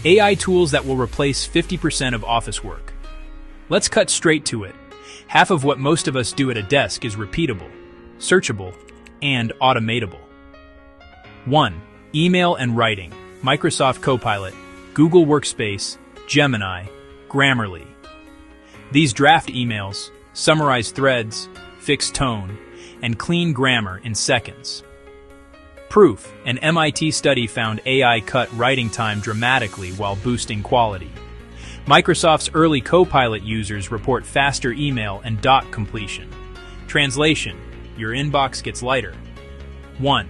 AI tools that will replace 50% of office work. Let's cut straight to it. Half of what most of us do at a desk is repeatable, searchable, and automatable. 1. Email and writing. Microsoft Copilot, Google Workspace, Gemini, Grammarly. These draft emails, summarize threads, fix tone, and clean grammar in seconds. Proof: an MIT study found AI cut writing time dramatically while boosting quality. Microsoft's early Copilot users report faster email and doc completion. Translation: your inbox gets lighter. 1.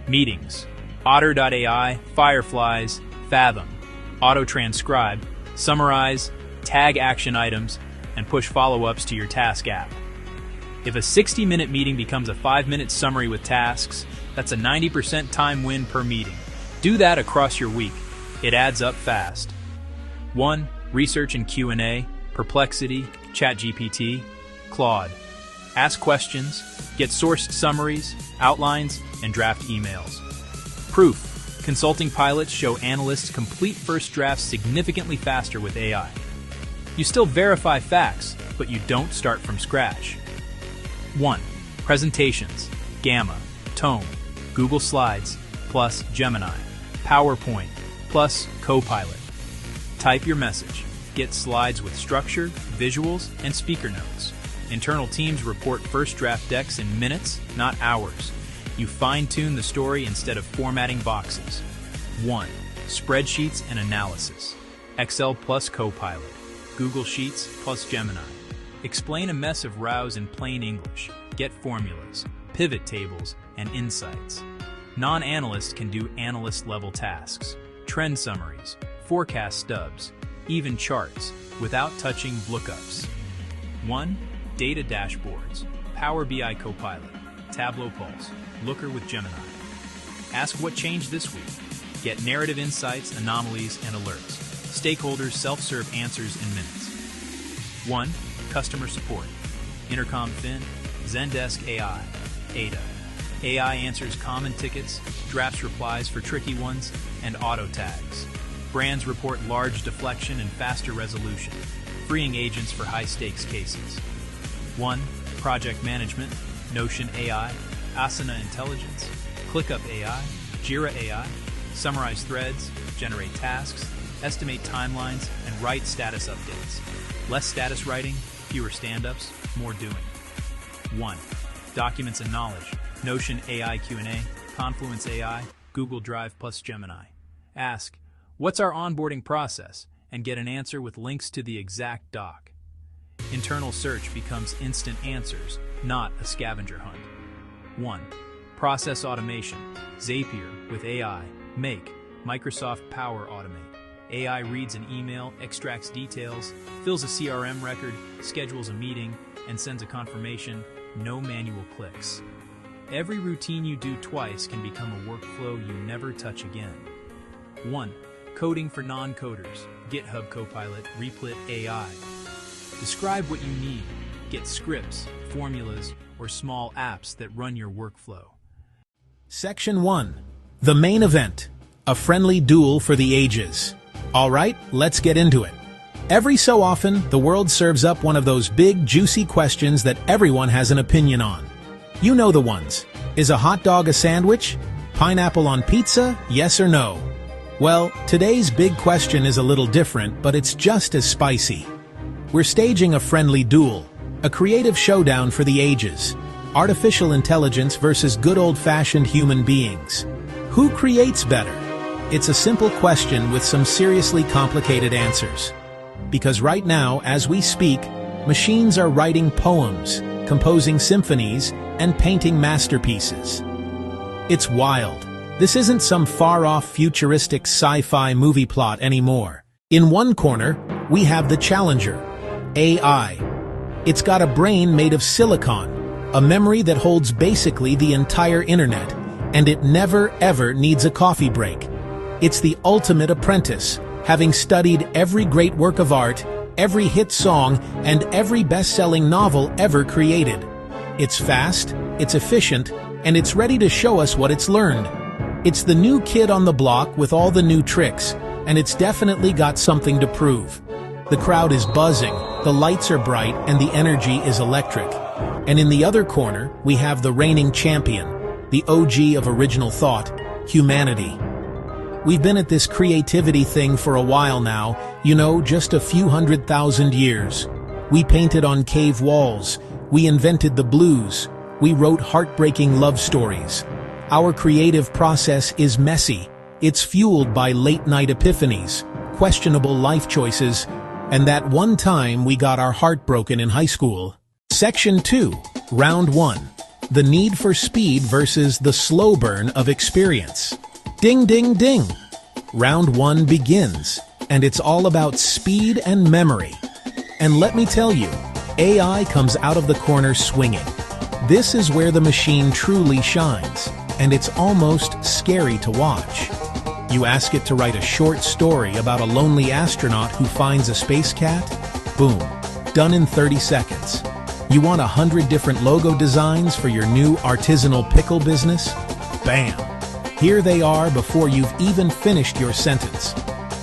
Meetings. Otter.ai, Fireflies, Fathom. Auto-transcribe, summarize, tag action items, and push follow-ups to your task app. If a 60-minute meeting becomes a 5-minute summary with tasks, that's a 90% time win per meeting. Do that across your week. It adds up fast. 1. Research and Q&A, Perplexity, ChatGPT, Claude. Ask questions, get sourced summaries, outlines, and draft emails. Proof: consulting pilots show analysts complete first drafts significantly faster with AI. You still verify facts, but you don't start from scratch. 1. Presentations, Gamma, Tome, Google Slides, plus Gemini, PowerPoint, plus Copilot. Type your message. Get slides with structure, visuals, and speaker notes. Internal teams report first draft decks in minutes, not hours. You fine-tune the story instead of formatting boxes. 1. Spreadsheets and analysis. Excel plus Copilot. Google Sheets plus Gemini. Explain a mess of rows in plain English. Get formulas, pivot tables, and insights. Non-analysts can do analyst-level tasks. Trend summaries, forecast stubs, even charts, without touching lookups. 1. Data dashboards. Power BI Copilot. Tableau Pulse. Looker with Gemini. Ask what changed this week. Get narrative insights, anomalies, and alerts. Stakeholders self-serve answers in minutes. 1. Customer support. Intercom Fin, Zendesk AI, Ada. AI answers common tickets, drafts replies for tricky ones, and auto tags. Brands report large deflection and faster resolution, freeing agents for high-stakes cases. 1. Project management. Notion AI, Asana Intelligence, ClickUp AI, Jira AI. Summarize threads, generate tasks, estimate timelines, and write status updates. Less status writing, fewer stand-ups, more doing. 1. Documents and knowledge. Notion AI Q&A, Confluence AI, Google Drive plus Gemini. Ask, what's our onboarding process? And get an answer with links to the exact doc. Internal search becomes instant answers, not a scavenger hunt. 1. Process automation. Zapier with AI. Make. Microsoft Power Automate. AI reads an email, extracts details, fills a CRM record, schedules a meeting, and sends a confirmation. No manual clicks. Every routine you do twice can become a workflow you never touch again. 1. Coding for non-coders. GitHub Copilot, Replit AI. Describe what you need. Get scripts, formulas, or small apps that run your workflow. Section 1. The main event. A friendly duel for the ages. All right, let's get into it. Every so often, the world serves up one of those big, juicy questions that everyone has an opinion on. You know the ones. Is a hot dog a sandwich? Pineapple on pizza? Yes or no? Well, today's big question is a little different, but it's just as spicy. We're staging a friendly duel, a creative showdown for the ages. Artificial intelligence versus good old-fashioned human beings. Who creates better? It's a simple question with some seriously complicated answers. Because right now, as we speak, machines are writing poems, composing symphonies, and painting masterpieces. It's wild. This isn't some far-off futuristic sci-fi movie plot anymore. In one corner, we have the challenger, AI. It's got a brain made of silicon, a memory that holds basically the entire internet, and it never ever needs a coffee break. It's the ultimate apprentice, having studied every great work of art, every hit song, and every best-selling novel ever created. It's fast, it's efficient, and it's ready to show us what it's learned. It's the new kid on the block with all the new tricks, and it's definitely got something to prove. The crowd is buzzing, the lights are bright, and the energy is electric. And in the other corner, we have the reigning champion, the OG of original thought, humanity. We've been at this creativity thing for a while now, just a few 100,000 years. We painted on cave walls, we invented the blues, we wrote heartbreaking love stories. Our creative process is messy. It's fueled by late-night epiphanies, questionable life choices, and that one time we got our heart broken in high school. Section 2, Round 1. The need for speed versus the slow burn of experience. Ding, ding, ding. Round 1 begins, and it's all about speed and memory. And let me tell you, AI comes out of the corner swinging. This is where the machine truly shines, and it's almost scary to watch. You ask it to write a short story about a lonely astronaut who finds a space cat? Boom, done in 30 seconds. You want 100 different logo designs for your new artisanal pickle business? Bam! Here they are before you've even finished your sentence.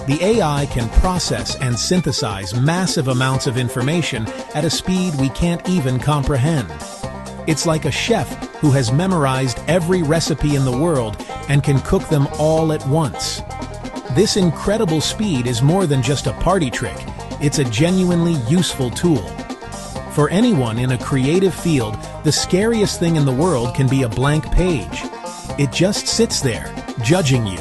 The AI can process and synthesize massive amounts of information at a speed we can't even comprehend. It's like a chef who has memorized every recipe in the world and can cook them all at once. This incredible speed is more than just a party trick. It's a genuinely useful tool. For anyone in a creative field, the scariest thing in the world can be a blank page. It just sits there, judging you.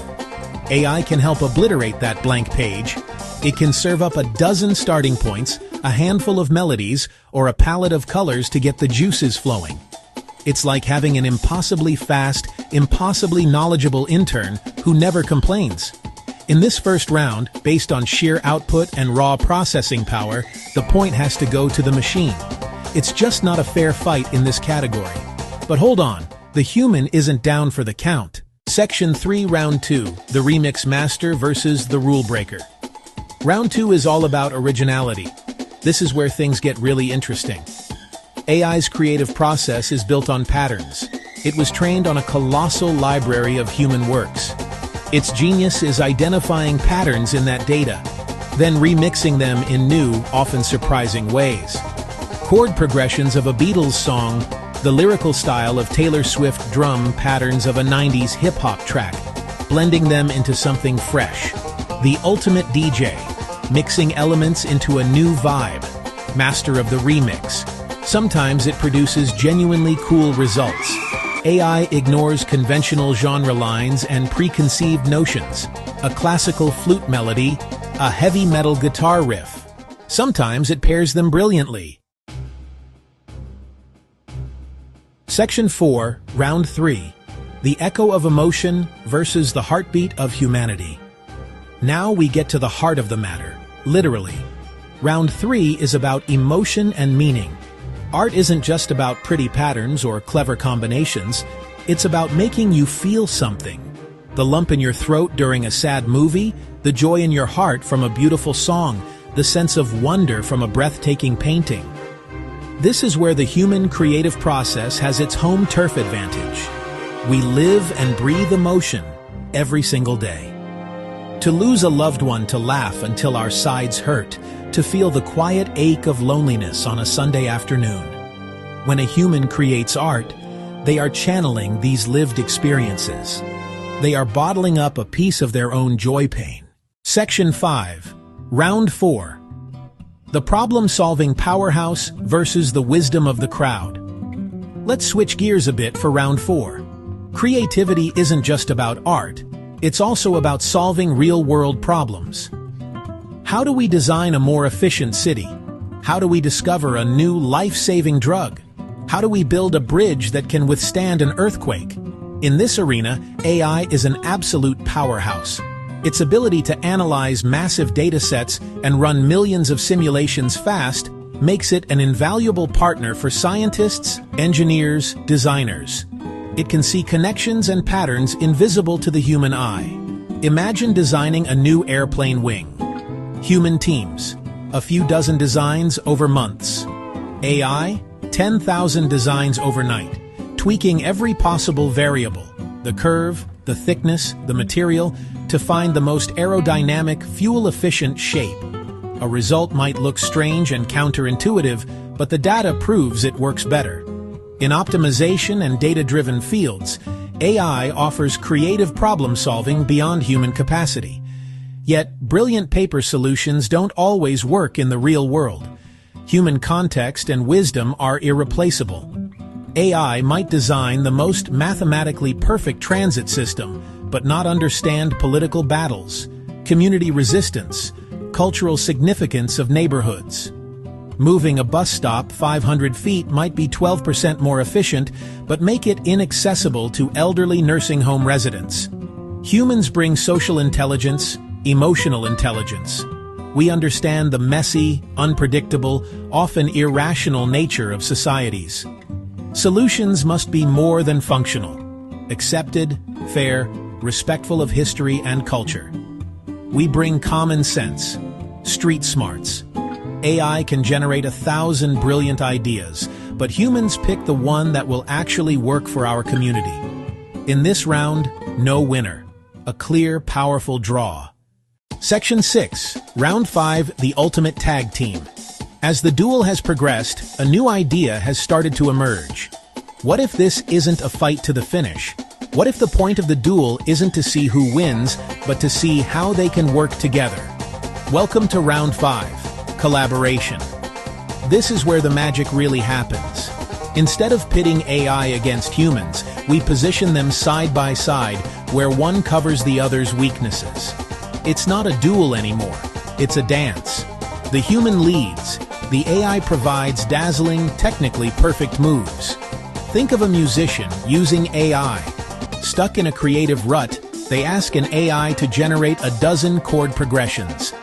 AI can help obliterate that blank page. It can serve up a dozen starting points, a handful of melodies, or a palette of colors to get the juices flowing. It's like having an impossibly fast, impossibly knowledgeable intern who never complains. In this first round, based on sheer output and raw processing power, the point has to go to the machine. It's just not a fair fight in this category. But hold on, the human isn't down for the count. Section 3, Round 2, the remix master versus the rule breaker. Round 2 is all about originality. This is where things get really interesting. AI's creative process is built on patterns. It was trained on a colossal library of human works. Its genius is identifying patterns in that data, then remixing them in new, often surprising ways. Chord progressions of a Beatles song, the lyrical style of Taylor Swift drum patterns of a 90s hip-hop track, blending them into something fresh. The ultimate DJ, mixing elements into a new vibe, master of the remix. Sometimes it produces genuinely cool results. AI ignores conventional genre lines and preconceived notions. A classical flute melody, a heavy metal guitar riff. Sometimes it pairs them brilliantly. Section 4, Round 3. The echo of emotion versus the heartbeat of humanity. Now we get to the heart of the matter, literally. Round 3 is about emotion and meaning. Art isn't just about pretty patterns or clever combinations. It's about making you feel something. The lump in your throat during a sad movie, the joy in your heart from a beautiful song, the sense of wonder from a breathtaking painting. This is where the human creative process has its home turf advantage. We live and breathe emotion every single day. To lose a loved one, to laugh until our sides hurt, to feel the quiet ache of loneliness on a Sunday afternoon. When a human creates art, they are channeling these lived experiences. They are bottling up a piece of their own joy pain. Section 5, Round 4. The problem-solving powerhouse versus the wisdom of the crowd. Let's switch gears a bit for Round 4. Creativity isn't just about art. It's also about solving real-world problems. How do we design a more efficient city? How do we discover a new life-saving drug? How do we build a bridge that can withstand an earthquake? In this arena, AI is an absolute powerhouse. Its ability to analyze massive data sets and run millions of simulations fast makes it an invaluable partner for scientists, engineers, designers. It can see connections and patterns invisible to the human eye. Imagine designing a new airplane wing. Human teams, a few dozen designs over months. AI, 10,000 designs overnight, tweaking every possible variable, the curve, the thickness, the material, to find the most aerodynamic, fuel-efficient shape. A result might look strange and counterintuitive, but the data proves it works better. In optimization and data-driven fields, AI offers creative problem-solving beyond human capacity. Yet, brilliant paper solutions don't always work in the real world. Human context and wisdom are irreplaceable. AI might design the most mathematically perfect transit system, but not understand political battles, community resistance, cultural significance of neighborhoods. Moving a bus stop 500 feet might be 12% more efficient, but make it inaccessible to elderly nursing home residents. Humans bring social intelligence, emotional intelligence. We understand the messy, unpredictable, often irrational nature of societies. Solutions must be more than functional. Accepted, fair, respectful of history and culture. We bring common sense, street smarts. AI can generate 1,000 brilliant ideas, but humans pick the one that will actually work for our community. In this round, no winner. A clear, powerful draw. Section 6, Round 5, the Ultimate Tag Team. As the duel has progressed, a new idea has started to emerge. What if this isn't a fight to the finish? What if the point of the duel isn't to see who wins, but to see how they can work together? Welcome to Round 5, Collaboration. This is where the magic really happens. Instead of pitting AI against humans, we position them side by side, where one covers the other's weaknesses. It's not a duel anymore, it's a dance. The human leads, the AI provides dazzling, technically perfect moves. Think of a musician using AI. Stuck in a creative rut, they ask an AI to generate a dozen chord progressions.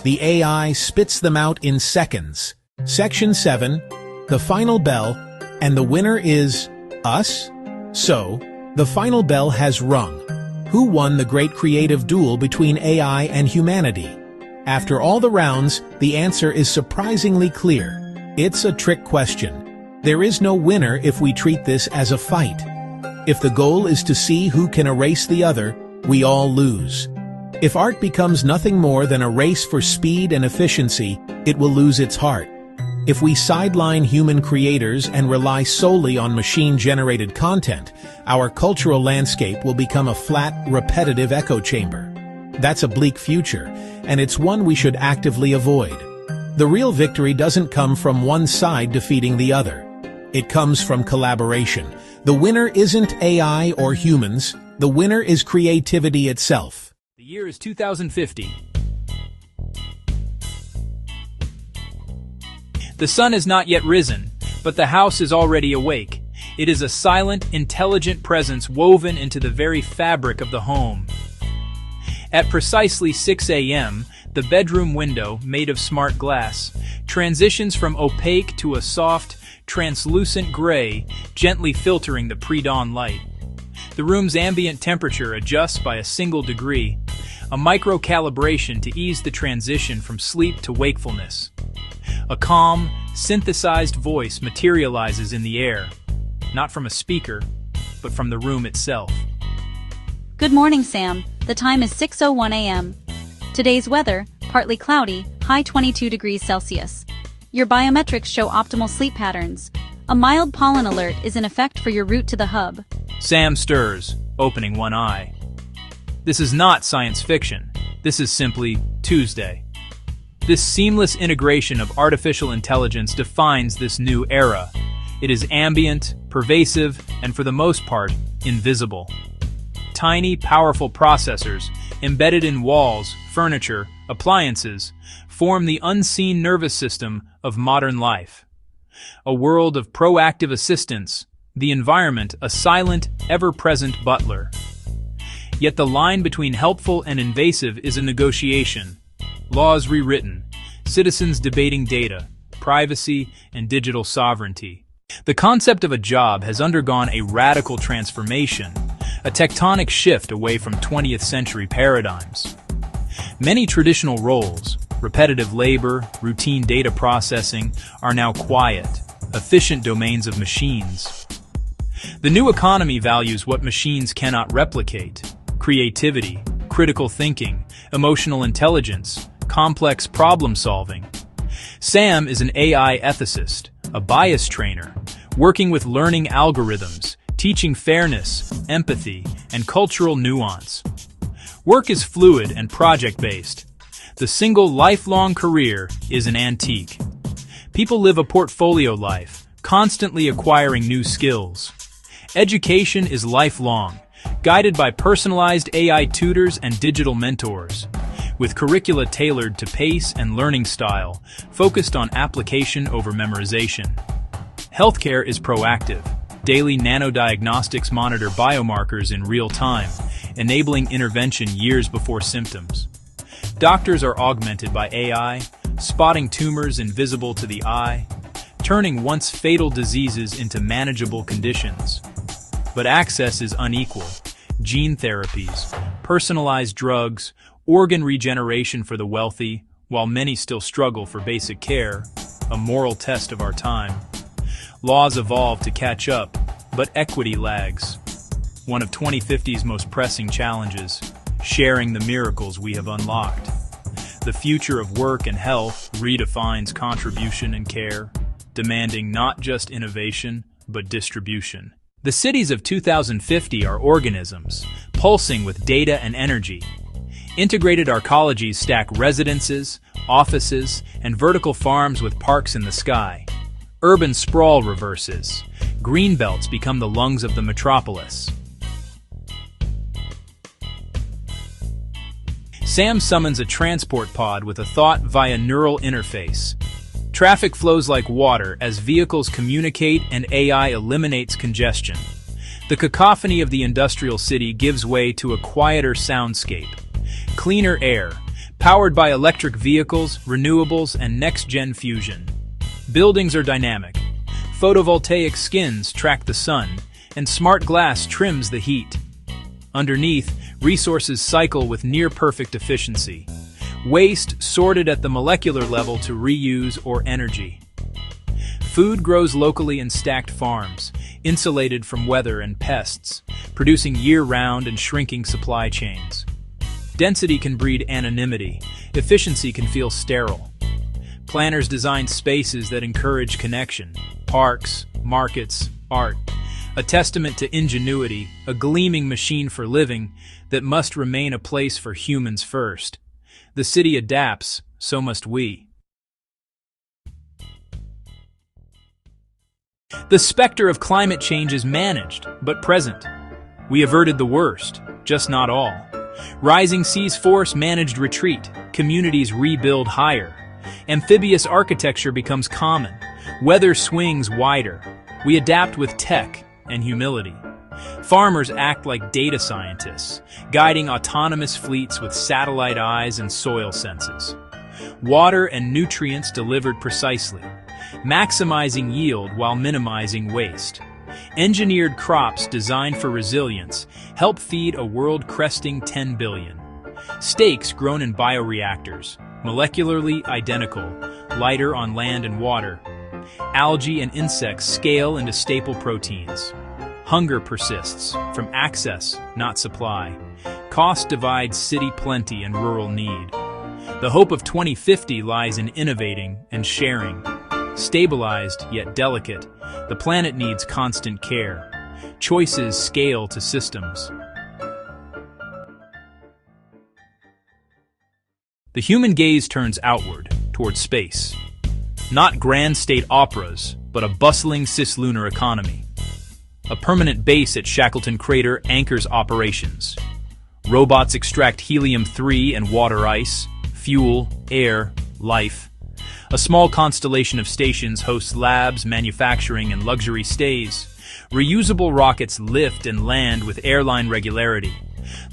The AI spits them out in seconds. Section 7, the final bell, and the winner is us? So, the final bell has rung. Who won the great creative duel between AI and humanity? After all the rounds, the answer is surprisingly clear. It's a trick question. There is no winner if we treat this as a fight. If the goal is to see who can erase the other, we all lose. If art becomes nothing more than a race for speed and efficiency, it will lose its heart. If we sideline human creators and rely solely on machine-generated content, our cultural landscape will become a flat, repetitive echo chamber. That's a bleak future, and it's one we should actively avoid. The real victory doesn't come from one side defeating the other. It comes from collaboration. The winner isn't AI or humans. The winner is creativity itself. The year is 2050. The sun has not yet risen, but the house is already awake. It is a silent, intelligent presence woven into the very fabric of the home. At precisely 6 a.m., the bedroom window, made of smart glass, transitions from opaque to a soft, translucent gray, gently filtering the pre-dawn light. The room's ambient temperature adjusts by a single degree, a micro-calibration to ease the transition from sleep to wakefulness. A calm, synthesized voice materializes in the air, not from a speaker, but from the room itself. Good morning, Sam. The time is 6:01 a.m. Today's weather, partly cloudy, high 22 degrees Celsius. Your biometrics show optimal sleep patterns. A mild pollen alert is in effect for your route to the hub. Sam stirs, opening one eye. This is not science fiction. This is simply Tuesday. This seamless integration of artificial intelligence defines this new era. It is ambient, pervasive, and for the most part, invisible. Tiny, powerful processors, embedded in walls, furniture, appliances, form the unseen nervous system of modern life. A world of proactive assistance, the environment a silent, ever-present butler. Yet the line between helpful and invasive is a negotiation. Laws rewritten, citizens debating data, privacy, and digital sovereignty. The concept of a job has undergone a radical transformation, a tectonic shift away from 20th century paradigms. Many traditional roles, repetitive labor, routine data processing, are now quiet, efficient domains of machines. The new economy values what machines cannot replicate: creativity, critical thinking, emotional intelligence, complex problem-solving. Sam is an AI ethicist, a bias trainer, working with learning algorithms, teaching fairness, empathy, and cultural nuance. Work is fluid and project-based. The single lifelong career is an antique. People live a portfolio life, constantly acquiring new skills. Education is lifelong, guided by personalized AI tutors and digital mentors, with curricula tailored to pace and learning style, focused on application over memorization. Healthcare is proactive. Daily nanodiagnostics monitor biomarkers in real time, enabling intervention years before symptoms. Doctors are augmented by AI, spotting tumors invisible to the eye, turning once fatal diseases into manageable conditions. But access is unequal. Gene therapies, personalized drugs, organ regeneration for the wealthy, while many still struggle for basic care, a moral test of our time. Laws evolve to catch up, but equity lags. One of 2050's most pressing challenges, sharing the miracles we have unlocked. The future of work and health redefines contribution and care, demanding not just innovation, but distribution. The cities of 2050 are organisms, pulsing with data and energy. Integrated arcologies stack residences, offices, and vertical farms with parks in the sky. Urban sprawl reverses. Greenbelts become the lungs of the metropolis. Sam summons a transport pod with a thought via neural interface. Traffic flows like water as vehicles communicate and AI eliminates congestion. The cacophony of the industrial city gives way to a quieter soundscape. Cleaner air, powered by electric vehicles, renewables, and next-gen fusion. Buildings are dynamic. Photovoltaic skins track the sun, and smart glass trims the heat. Underneath, resources cycle with near-perfect efficiency. Waste sorted at the molecular level to reuse or energy. Food grows locally in stacked farms, insulated from weather and pests, producing year-round and shrinking supply chains. Density can breed anonymity. Efficiency can feel sterile. Planners design spaces that encourage connection. Parks, markets, art. A testament to ingenuity, a gleaming machine for living that must remain a place for humans first. The city adapts, so must we. The specter of climate change is managed, but present. We averted the worst, just not all. Rising seas force managed retreat, communities rebuild higher. Amphibious architecture becomes common. Weather swings wider. We adapt with tech and humility. Farmers act like data scientists, guiding autonomous fleets with satellite eyes and soil senses. Water and nutrients delivered precisely, maximizing yield while minimizing waste. Engineered crops designed for resilience help feed a world cresting 10 billion. Steaks grown in bioreactors, molecularly identical, lighter on land and water. Algae and insects scale into staple proteins. Hunger persists, from access, not supply. Cost divides city plenty and rural need. The hope of 2050 lies in innovating and sharing. Stabilized yet delicate, the planet needs constant care. Choices scale to systems. The human gaze turns outward, toward space. Not grand state operas, but a bustling cislunar economy. A permanent base at Shackleton Crater anchors operations. Robots extract helium-3 and water ice, fuel, air, life. A small constellation of stations hosts labs, manufacturing, and luxury stays. Reusable rockets lift and land with airline regularity.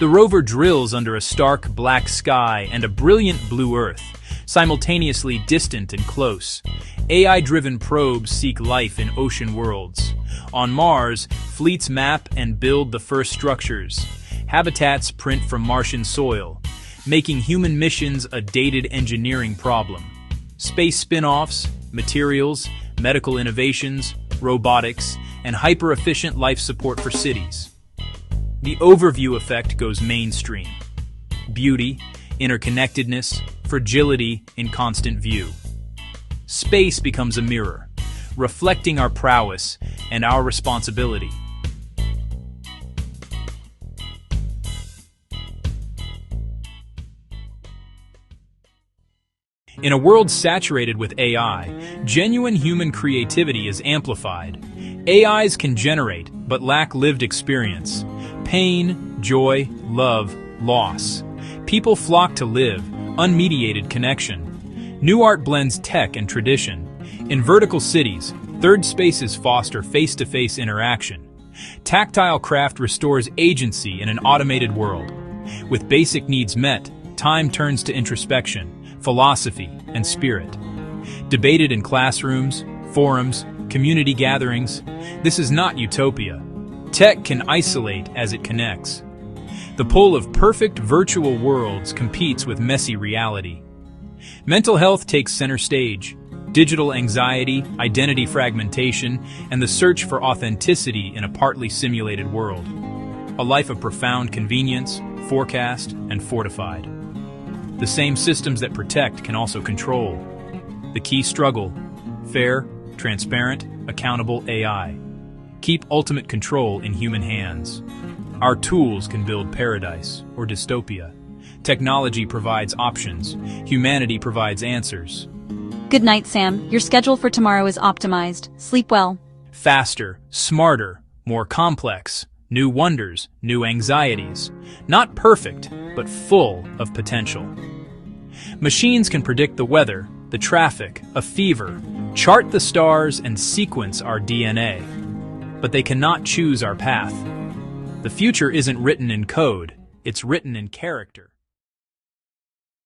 The rover drills under a stark black sky and a brilliant blue Earth, simultaneously distant and close. AI-driven probes seek life in ocean worlds. On Mars, fleets map and build the first structures. Habitats print from Martian soil, making human missions a dated engineering problem. Space spin-offs, materials, medical innovations, robotics, and hyper-efficient life support for cities. The overview effect goes mainstream. beauty, interconnectedness, fragility in constant view. Space becomes a mirror, reflecting our prowess and our responsibility. In a world saturated with AI, genuine human creativity is amplified. AIs can generate, but lack lived experience. Pain, joy, love, loss. People flock to live, unmediated connection. New art blends tech and tradition. In vertical cities, third spaces foster face-to-face interaction. Tactile craft restores agency in an automated world. With basic needs met, time turns to introspection, philosophy, and spirit. Debated in classrooms, forums, community gatherings, this is not utopia. Tech can isolate as it connects. The pull of perfect virtual worlds competes with messy reality. Mental health takes center stage. Digital anxiety, identity fragmentation, and the search for authenticity in a partly simulated world. A life of profound convenience, forecast, and fortified. The same systems that protect can also control. The key struggle: fair, transparent, accountable AI. Keep ultimate control in human hands. Our tools can build paradise or dystopia. Technology provides options. Humanity provides answers. Good night, Sam. Your schedule for tomorrow is optimized. Sleep well. Faster, smarter, more complex. New wonders, new anxieties. Not perfect, but full of potential. Machines can predict the weather, the traffic, a fever, chart the stars, and sequence our DNA. But they cannot choose our path. The future isn't written in code, it's written in character.